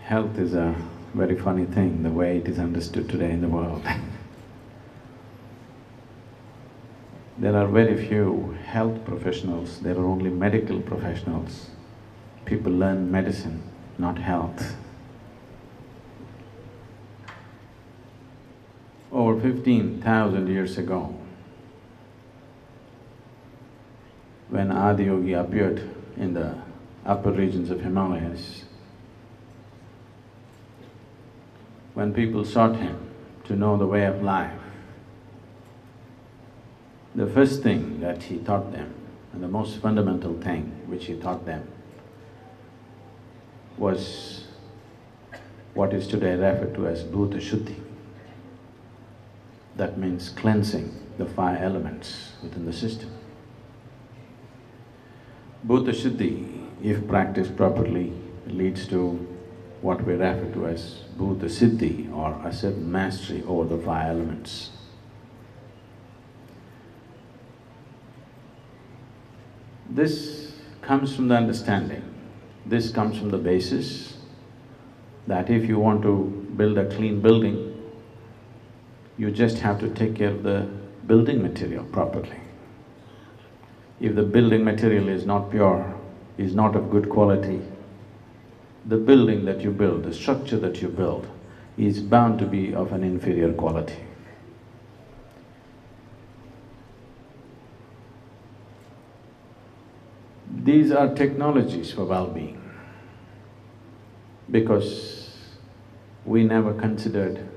Health is a very funny thing, the way it is understood today in the world. There are very few health professionals, there are only medical professionals. People learn medicine, not health. Over 15,000 years ago, when Adiyogi appeared in the upper regions of Himalayas, when people sought him to know the way of life, the first thing that he taught them, and the most fundamental thing which he taught them, was what is today referred to as Bhuta Shuddhi. That means cleansing the five elements within the system. Bhuta Shuddhi, if practiced properly, leads to what we refer to as Bhuta Siddhi, or a certain mastery over the five elements. This comes from the understanding, this comes from the basis that if you want to build a clean building, you just have to take care of the building material properly. If the building material is not pure, is not of good quality, the building that you build, the structure that you build, is bound to be of an inferior quality. These are technologies for well-being, because we never considered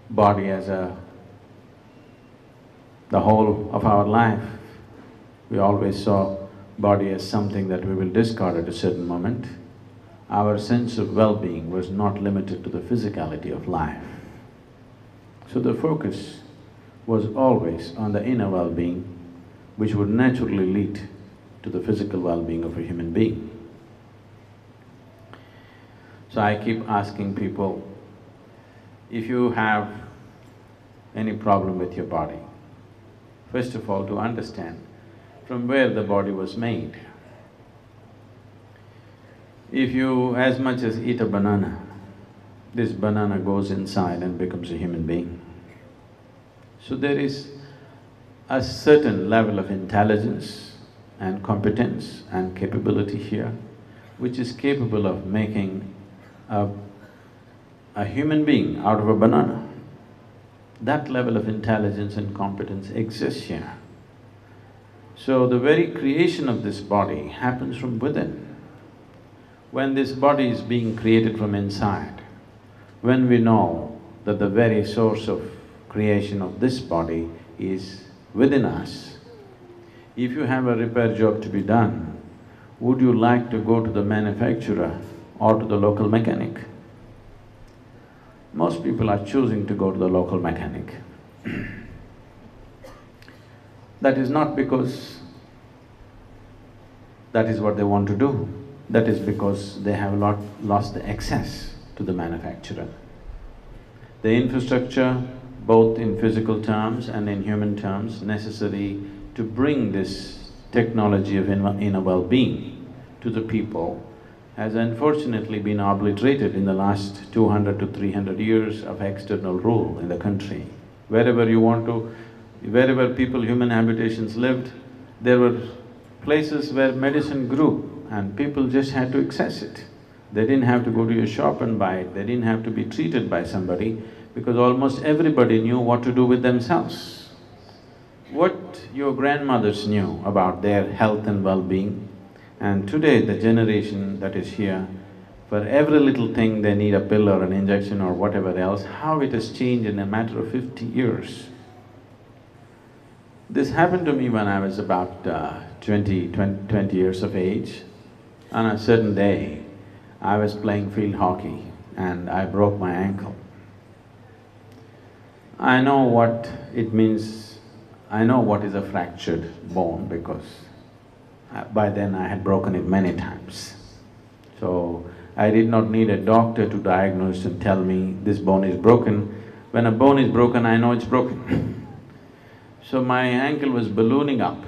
body as the whole of our life. We always saw body as something that we will discard at a certain moment. Our sense of well-being was not limited to the physicality of life. So the focus was always on the inner well-being, which would naturally lead to the physical well-being of a human being. So I keep asking people, if you have any problem with your body, first of all to understand from where the body was made. If you as much as eat a banana, this banana goes inside and becomes a human being. So there is a certain level of intelligence and competence and capability here, which is capable of making a human being out of a banana. That level of intelligence and competence exists here. So the very creation of this body happens from within. When this body is being created from inside, when we know that the very source of creation of this body is within us, if you have a repair job to be done, would you like to go to the manufacturer or to the local mechanic? Most people are choosing to go to the local mechanic. That is not because that is what they want to do, that is because they have lost the access to the manufacturer. The infrastructure, both in physical terms and in human terms, necessary to bring this technology of inner well-being to the people has unfortunately been obliterated in the last 200 to 300 years of external rule in the country. Wherever people, human habitations lived, there were places where medicine grew and people just had to access it. They didn't have to go to a shop and buy it, they didn't have to be treated by somebody, because almost everybody knew what to do with themselves. What your grandmothers knew about their health and well-being, and today the generation that is here, for every little thing they need a pill or an injection or whatever else, how it has changed in a matter of 50 years. This happened to me when I was about 20 years of age. On a certain day, I was playing field hockey and I broke my ankle. I know what it means, I know what is a fractured bone because by then I had broken it many times. So I did not need a doctor to diagnose and tell me this bone is broken. When a bone is broken, I know it's broken. So my ankle was ballooning up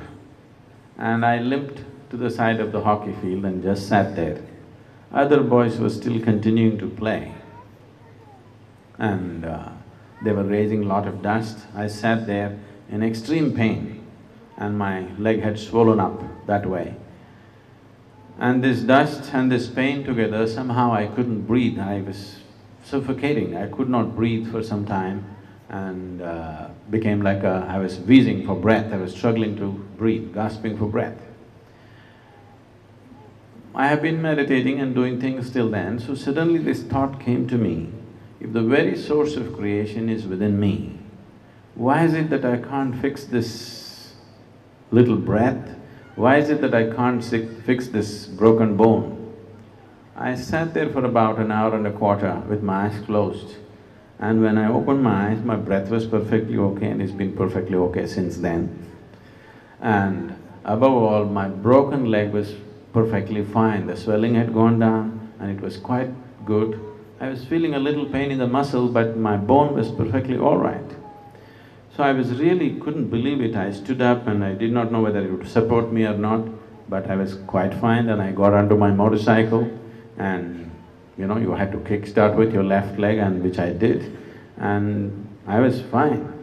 and I limped to the side of the hockey field and just sat there. Other boys were still continuing to play and they were raising a lot of dust. I sat there in extreme pain and my leg had swollen up that way. And this dust and this pain together, somehow I couldn't breathe. I was suffocating. I could not breathe for some time and became like I was wheezing for breath. I was struggling to breathe, gasping for breath. I have been meditating and doing things till then, so suddenly this thought came to me, if the very source of creation is within me, why is it that I can't fix this little breath? Why is it that I can't fix this broken bone? I sat there for about an hour and a quarter with my eyes closed, and when I opened my eyes, my breath was perfectly okay and it's been perfectly okay since then. And above all, my broken leg was perfectly fine. The swelling had gone down and it was quite good. I was feeling a little pain in the muscle, but my bone was perfectly all right. So I was really couldn't believe it. I stood up and I did not know whether it would support me or not, but I was quite fine. Then I got onto my motorcycle and you know, you had to kickstart with your left leg, and which I did, and I was fine.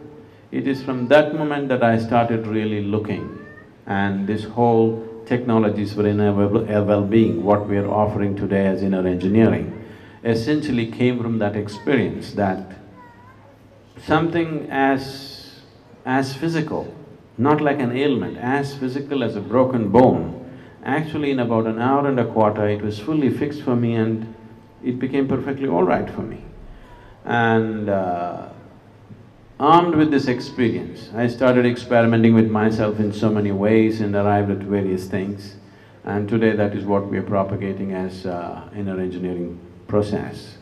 It is from that moment that I started really looking, and this whole technologies for inner well-being, what we are offering today as inner engineering, essentially came from that experience that something as physical, not like an ailment, as physical as a broken bone, actually in about an hour and a quarter it was fully fixed for me and it became perfectly all right for me. And armed with this experience, I started experimenting with myself in so many ways and arrived at various things. And today that is what we are propagating as inner engineering process.